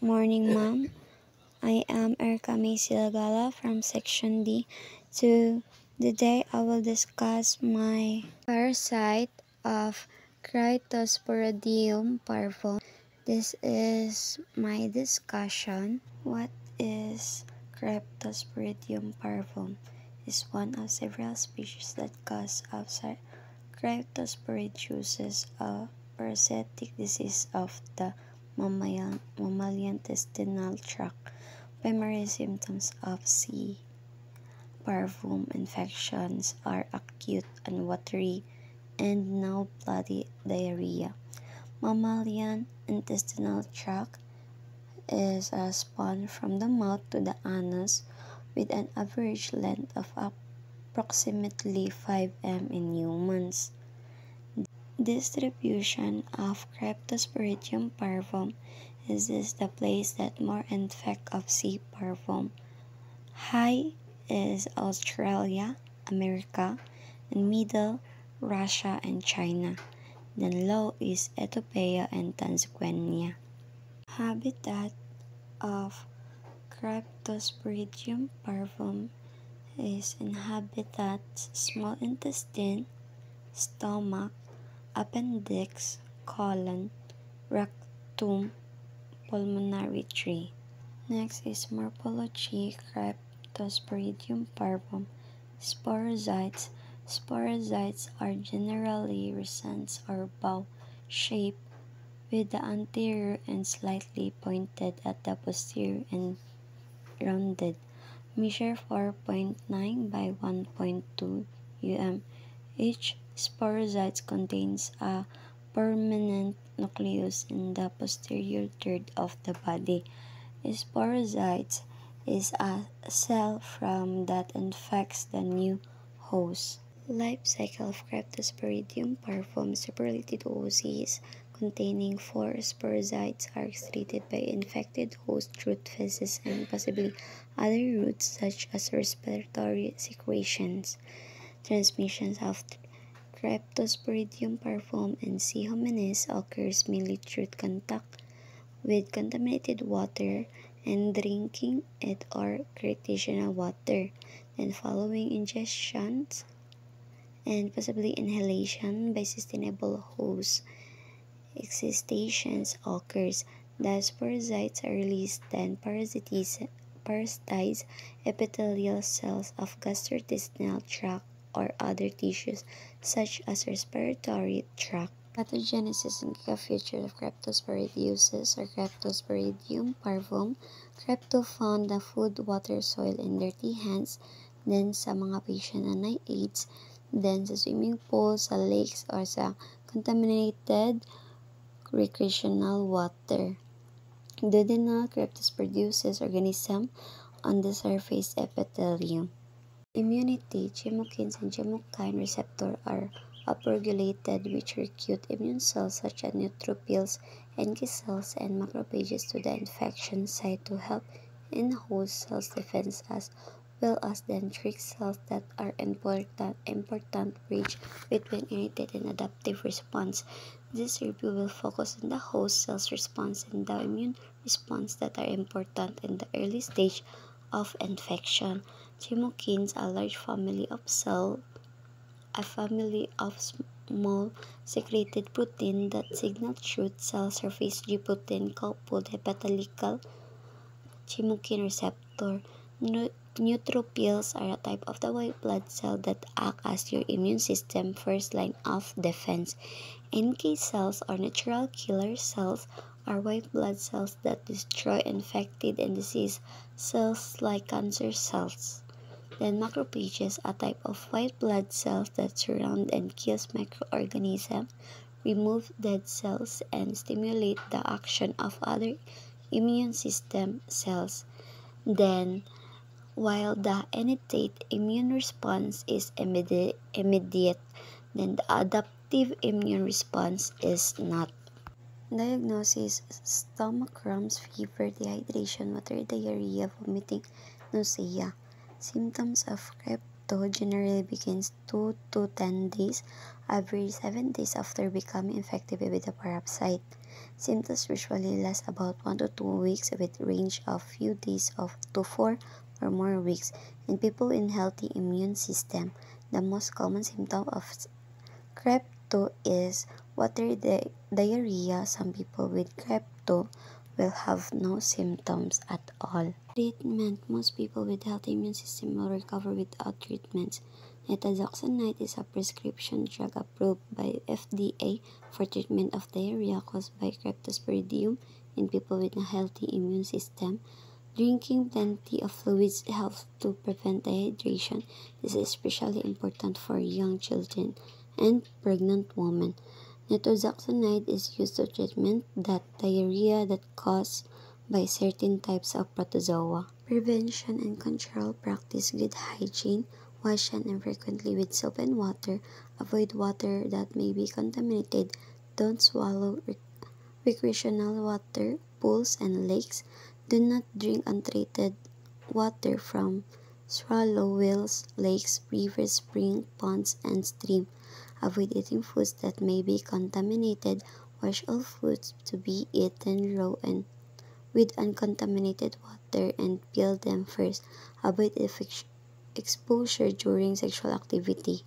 Morning, Mom. I am Erica May Silagala from Section D. Today I will discuss my parasite of Cryptosporidium parvum. This is my discussion. What is Cryptosporidium parvum? Is one of several species that cause Cryptosporidiosis, a parasitic disease of the mammalian intestinal tract. Primary symptoms of C. parvum infections are acute and watery and no bloody diarrhea. Mammalian intestinal tract is a span from the mouth to the anus with an average length of approximately 5 m in humans. Distribution of Cryptosporidium parvum is the place that more infect of C. parvum. High is Australia, America, and middle Russia and China. Then low is Ethiopia and Tanzania. Habitat of Cryptosporidium parvum is inhabits small intestine, stomach, appendix, colon, rectum, pulmonary tree. Next is morphology. Cryptosporidium parvum. Sporozoites. Sporozoites are generally recent or bow-shaped with the anterior end slightly pointed at the posterior and rounded. Measure 4.9 by 1.2 um. Each sporozoite contains a permanent nucleus in the posterior third of the body. A sporozoite is a cell from that infects the new host. Life cycle of Cryptosporidium parvum. Superlated oocysts containing 4 sporozoites are excreted by infected host through feces and possibly other routes such as respiratory secretions. Transmissions of Cryptosporidium parvum and C. hominis occurs mainly through contact with contaminated water and drinking it or recreational water, then following ingestions and possibly inhalation by sustainable hosts. Excistations occurs. The sporozoites are released, then parasitize epithelial cells of gastrointestinal tract or other tissues such as respiratory tract. Pathogenesis and features of Cryptosporidiosis or Cryptosporidium parvum. Crypto found the food, water, soil, and dirty hands, then sa mga patient na may AIDS, then sa swimming pool, sa lakes, or sa contaminated recreational water. Duodenal Cryptosporidiosis organism on the surface epithelium. Immunity. Chemokines and chemokine receptor are upregulated, which recruit immune cells such as neutrophils, NK cells, and macrophages to the infection site to help in host cells defense as well as dendritic cells that are important bridge between innate and adaptive response. This review will focus on the host cells response and the immune response that are important in the early stage of infection. Chemokines, a large family of small secreted protein that signal through cell surface. G protein coupled hepatocyte chemokine receptor. Neutrophils are a type of the white blood cell that act as your immune system first line of defense. NK cells or natural killer cells are white blood cells that destroy infected and diseased cells like cancer cells. Then macrophages, a type of white blood cells that surround and kills microorganisms, remove dead cells, and stimulate the action of other immune system cells. Then, while the innate immune response is immediate, then the adaptive immune response is not. Diagnosis: stomach cramps, fever, dehydration, watery diarrhea, vomiting, nausea. Symptoms of crypto generally begins 2 to 10 days, average 7 days after becoming infected with the parasite. Symptoms usually last about 1 to 2 weeks with range of few days of to 4 or more weeks. In people in healthy immune system, the most common symptom of Crypto is diarrhea. Some people with crypto will have no symptoms at all. Treatment. Most people with healthy immune system will recover without treatments. Nitazoxanide is a prescription drug approved by FDA for treatment of diarrhea caused by Cryptosporidium in people with a healthy immune system. Drinking plenty of fluids helps to prevent dehydration. This is especially important for young children and pregnant women. Nitazoxanide is used to treatment that diarrhea that caused by certain types of protozoa. Prevention and control. Practice good hygiene. Wash hands frequently with soap and water. Avoid water that may be contaminated. Don't swallow recreational water, pools, and lakes. Do not drink untreated water from shallow wells, lakes, rivers, springs, ponds, and streams. Avoid eating foods that may be contaminated. Wash all foods to be eaten raw and with uncontaminated water and peel them first. Avoid exposure during sexual activity.